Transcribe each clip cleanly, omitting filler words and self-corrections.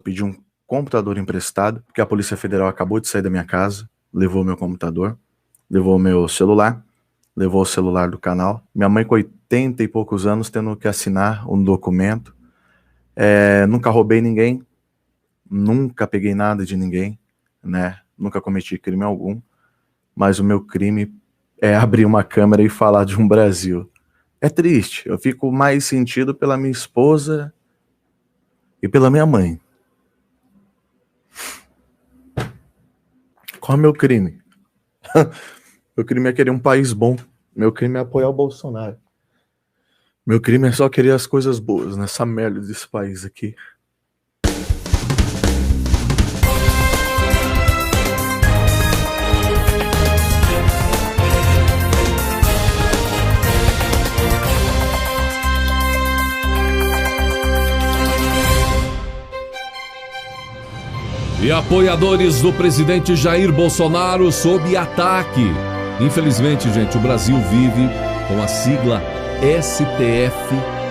pedi um computador emprestado, porque a Polícia Federal acabou de sair da minha casa, levou meu computador, levou meu celular, levou o celular do canal. Minha mãe com 80 e poucos anos tendo que assinar um documento. Nunca roubei ninguém, nunca peguei nada de ninguém, né? Nunca cometi crime algum, mas o meu crime é abrir uma câmera e falar de um Brasil. É triste, eu fico mais sentido pela minha esposa e pela minha mãe. Qual é o meu crime? Meu crime é querer um país bom. Meu crime é apoiar o Bolsonaro. Meu crime é só querer as coisas boas nessa merda desse país aqui. E apoiadores do presidente Jair Bolsonaro sob ataque. Infelizmente, gente, o Brasil vive com a sigla STF,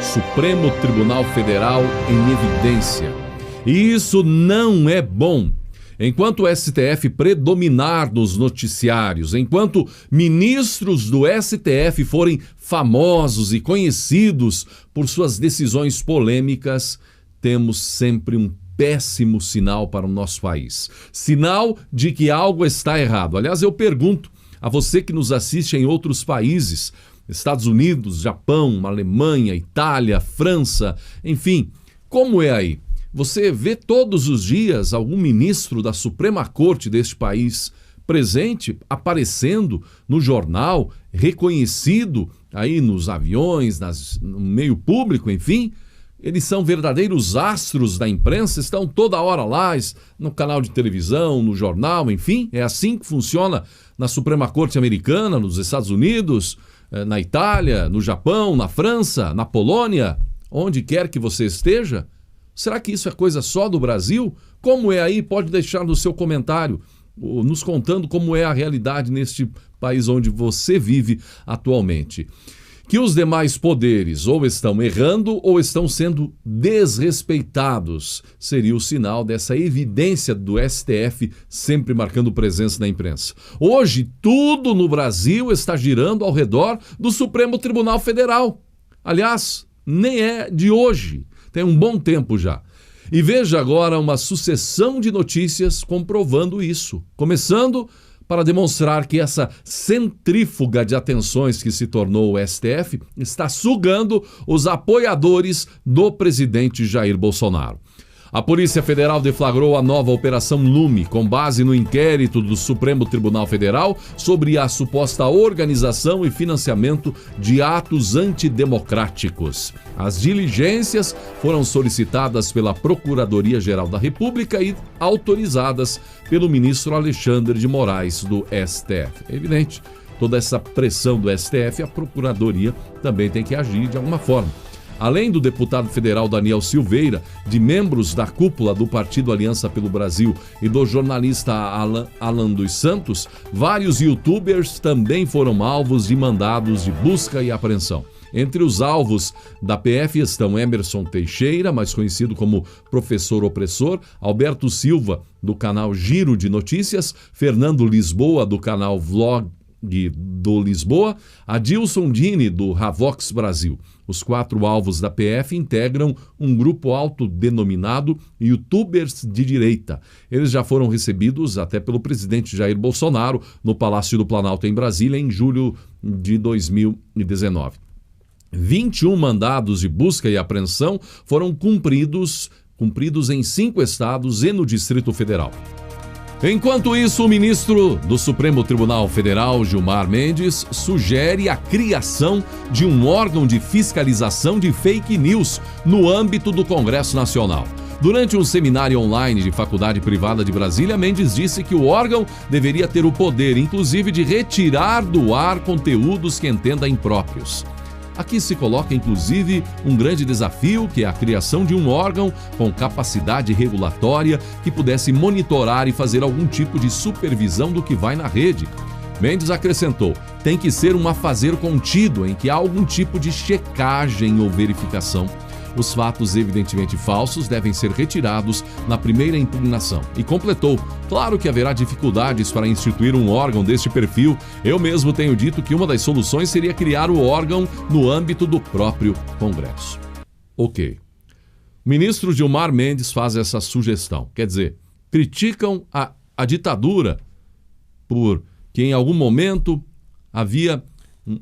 Supremo Tribunal Federal, em evidência. E isso não é bom. Enquanto o STF predominar nos noticiários, enquanto ministros do STF forem famosos e conhecidos por suas decisões polêmicas, temos sempre um péssimo sinal para o nosso país. Sinal de que algo está errado. Aliás, eu pergunto a você que nos assiste em outros países, Estados Unidos, Japão, Alemanha, Itália, França, enfim, como é aí? Você vê todos os dias algum ministro da Suprema Corte deste país presente, aparecendo no jornal, reconhecido aí nos aviões, no meio público, enfim? Eles são verdadeiros astros da imprensa, estão toda hora lá, no canal de televisão, no jornal, enfim. É assim que funciona na Suprema Corte Americana, nos Estados Unidos, na Itália, no Japão, na França, na Polônia, onde quer que você esteja. Será que isso é coisa só do Brasil? Como é aí? Pode deixar no seu comentário, nos contando como é a realidade neste país onde você vive atualmente. Que os demais poderes ou estão errando ou estão sendo desrespeitados. Seria o sinal dessa evidência do STF sempre marcando presença na imprensa. Hoje, tudo no Brasil está girando ao redor do Supremo Tribunal Federal. Aliás, nem é de hoje, tem um bom tempo já. E veja agora uma sucessão de notícias comprovando isso. Começando para demonstrar que essa centrífuga de atenções que se tornou o STF está sugando os apoiadores do presidente Jair Bolsonaro. A Polícia Federal deflagrou a nova Operação Lume, com base no inquérito do Supremo Tribunal Federal sobre a suposta organização e financiamento de atos antidemocráticos. As diligências foram solicitadas pela Procuradoria-Geral da República e autorizadas pelo ministro Alexandre de Moraes, do STF. É evidente, toda essa pressão do STF, a Procuradoria também tem que agir de alguma forma. Além do deputado federal Daniel Silveira, de membros da cúpula do Partido Aliança pelo Brasil e do jornalista Alan dos Santos, vários youtubers também foram alvos de mandados de busca e apreensão. Entre os alvos da PF estão Emerson Teixeira, mais conhecido como Professor Opressor, Alberto Silva, do canal Giro de Notícias, Fernando Lisboa, do canal Vlog do Lisboa, Adilson Dini, do Ravox Brasil. Os 4 alvos da PF integram um grupo autodenominado Youtubers de Direita. Eles já foram recebidos até pelo presidente Jair Bolsonaro no Palácio do Planalto, em Brasília, em julho de 2019. 21 mandados de busca e apreensão foram cumpridos em 5 estados e no Distrito Federal. Enquanto isso, o ministro do Supremo Tribunal Federal, Gilmar Mendes, sugere a criação de um órgão de fiscalização de fake news no âmbito do Congresso Nacional. Durante um seminário online de Faculdade Privada de Brasília, Mendes disse que o órgão deveria ter o poder, inclusive, de retirar do ar conteúdos que entenda impróprios. Aqui se coloca, inclusive, um grande desafio, que é a criação de um órgão com capacidade regulatória que pudesse monitorar e fazer algum tipo de supervisão do que vai na rede. Mendes acrescentou, tem que ser um afazer contido em que há algum tipo de checagem ou verificação. os fatos evidentemente falsos devem ser retirados na primeira impugnação. E completou: claro que haverá dificuldades para instituir um órgão deste perfil. Eu mesmo tenho dito que uma das soluções seria criar o órgão no âmbito do próprio Congresso. Ok. O ministro Gilmar Mendes faz essa sugestão. Quer dizer, criticam a ditadura porque em algum momento havia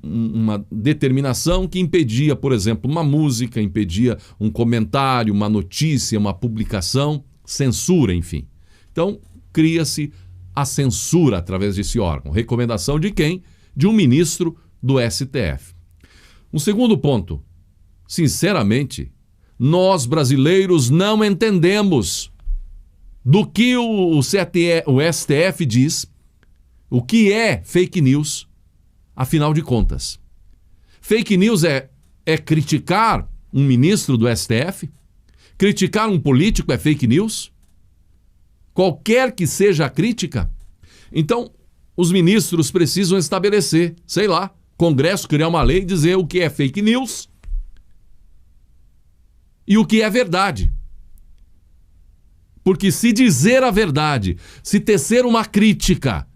uma determinação que impedia, por exemplo, uma música, impedia um comentário, uma notícia, uma publicação, censura, enfim. Então, cria-se a censura através desse órgão. Recomendação de quem? De um ministro do STF. Um segundo ponto. Sinceramente, nós brasileiros não entendemos do que o STF diz, o que é fake news. Afinal de contas, fake news é criticar um ministro do STF? Criticar um político é fake news? Qualquer que seja a crítica? Então, os ministros precisam estabelecer, sei lá, Congresso criar uma lei e dizer o que é fake news e o que é verdade. Porque se dizer a verdade, se tecer uma crítica,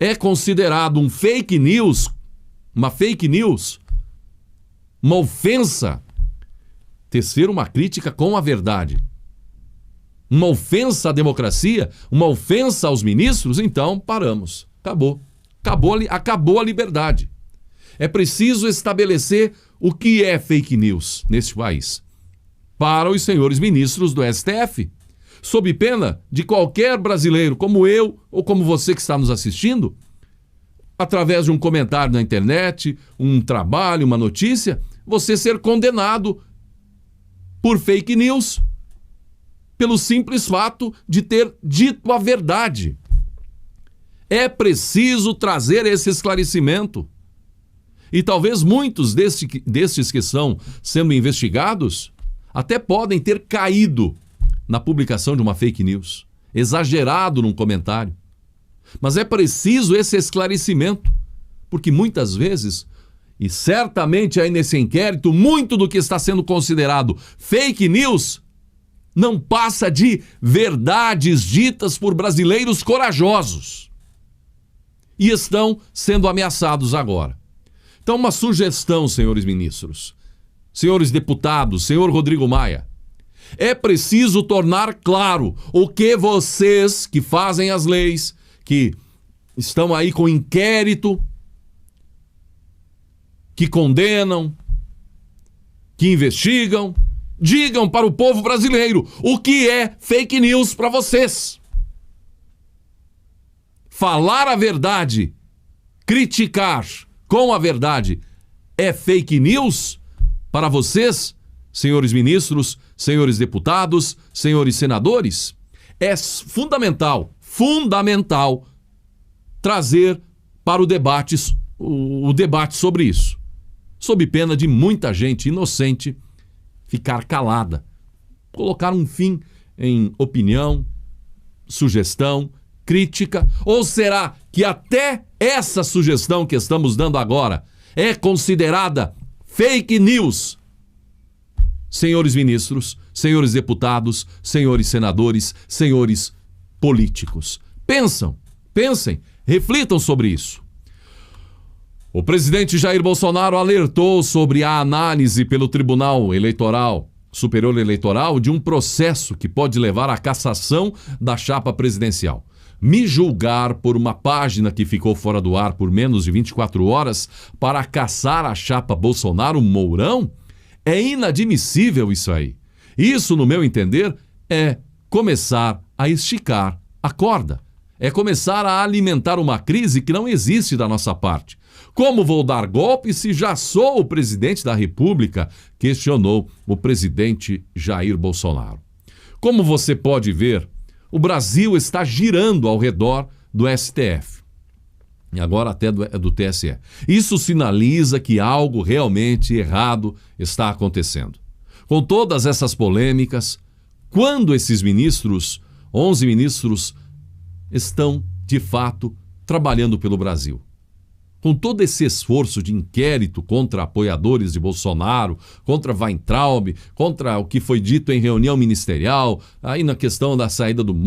é considerado um fake news, uma fake news, uma ofensa, tecer uma crítica com a verdade, uma ofensa à democracia, uma ofensa aos ministros, então paramos. Acabou a liberdade. É preciso estabelecer o que é fake news neste país para os senhores ministros do STF. Sob pena de qualquer brasileiro, como eu ou como você que está nos assistindo, através de um comentário na internet, um trabalho, uma notícia, você ser condenado por fake news, pelo simples fato de ter dito a verdade. É preciso trazer esse esclarecimento. E talvez muitos destes que estão sendo investigados até podem ter caído na publicação de uma fake news, exagerado num comentário. Mas é preciso esse esclarecimento, porque muitas vezes, e certamente aí nesse inquérito, muito do que está sendo considerado fake news não passa de verdades ditas por brasileiros corajosos e estão sendo ameaçados agora. Então, uma sugestão, senhores ministros, senhores deputados, senhor Rodrigo Maia, é preciso tornar claro o que vocês que fazem as leis, que estão aí com inquérito, que condenam, que investigam, digam para o povo brasileiro o que é fake news para vocês. Falar a verdade, criticar com a verdade é fake news para vocês, senhores ministros, senhores deputados, senhores senadores? É fundamental trazer para o debate sobre isso, sob pena de muita gente inocente ficar calada, colocar um fim em opinião, sugestão, crítica. Ou será que até essa sugestão que estamos dando agora é considerada fake news? Senhores ministros, senhores deputados, senhores senadores, senhores políticos, pensem, reflitam sobre isso. O presidente Jair Bolsonaro alertou sobre a análise pelo Tribunal Superior Eleitoral de um processo que pode levar à cassação da chapa presidencial. Me julgar por uma página que ficou fora do ar por menos de 24 horas para caçar a chapa Bolsonaro-Mourão? É inadmissível isso aí. Isso, no meu entender, é começar a esticar a corda. É começar a alimentar uma crise que não existe da nossa parte. Como vou dar golpe se já sou o presidente da República? Questionou o presidente Jair Bolsonaro. Como você pode ver, o Brasil está girando ao redor do STF. E agora até do TSE. Isso sinaliza que algo realmente errado está acontecendo. Com todas essas polêmicas, quando esses ministros, 11 ministros, estão, de fato, trabalhando pelo Brasil? com todo esse esforço de inquérito contra apoiadores de Bolsonaro, contra Weintraub, contra o que foi dito em reunião ministerial, aí na questão da saída do Moro,